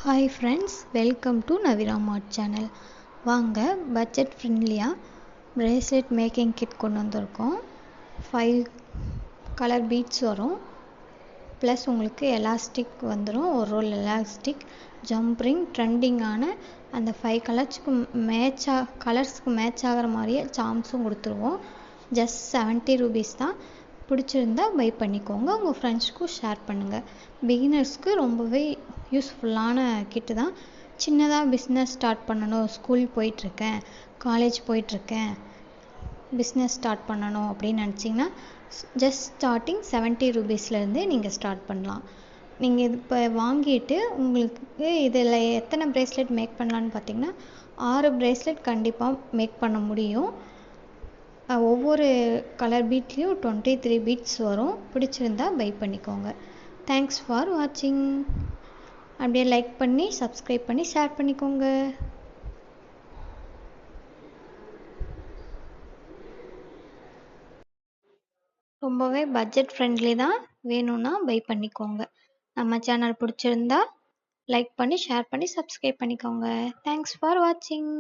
Hi friends, welcome to Navira mart channel. வாங்க, budget ஃப்ரெண்ட்லியாக bracelet making kit கொண்டு வந்திருக்கோம். 5 கலர் பீட்ஸ் வரும், ப்ளஸ் உங்களுக்கு எலாஸ்டிக் வந்துடும். ஒரு ரோல் எலாஸ்டிக், ஜம்ப் ரிங், ட்ரெண்டிங்கான அந்த 5 கலர்ஸ்க்கு மேட்ச் ஆகிற மாதிரியே சாம்ஸும் கொடுத்துருவோம். ஜஸ்ட் 70 ரூபீஸ் தான். பிடிச்சிருந்தா பை பண்ணிக்கோங்க, உங்கள் ஃப்ரெண்ட்ஸ்க்கும் ஷேர் பண்ணுங்கள். பிகினர்ஸ்க்கு ரொம்பவே யூஸ்ஃபுல்லான கிட்டு தான். சின்னதாக பிஸ்னஸ் ஸ்டார்ட் பண்ணணும், ஸ்கூல் போயிட்டுருக்கேன், காலேஜ் போயிட்டுருக்கேன், பிஸ்னஸ் ஸ்டார்ட் பண்ணணும் அப்படின்னு நினச்சிங்கன்னா ஜஸ்ட் ஸ்டார்டிங் 70 ரூபீஸ்லேருந்தே நீங்கள் ஸ்டார்ட் பண்ணலாம். நீங்கள் இது இப்போ வாங்கிட்டு உங்களுக்கு இதில் எத்தனை ப்ரேஸ்லெட் மேக் பண்ணலான்னு பார்த்தீங்கன்னா 6 ப்ரேஸ்லெட் கண்டிப்பாக மேக் பண்ண முடியும். ஒவ்வொரு கலர் பீட்லேயும் 23 பீட்ஸ் வரும். பிடிச்சிருந்தா பை பண்ணிக்கோங்க. தேங்க்ஸ் ஃபார் வாட்சிங். அப்படியே லைக் பண்ணி சப்ஸ்கிரைப் பண்ணி ஷேர் பண்ணிக்கோங்க. ரொம்பவே பட்ஜெட் ஃப்ரெண்ட்லி தான். வேணும்னா பை பண்ணிக்கோங்க. நம்ம சேனல் பிடிச்சிருந்தா லைக் பண்ணி ஷேர் பண்ணி சப்ஸ்கிரைப் பண்ணிக்கோங்க. தேங்க்ஸ் ஃபார் வாட்சிங்.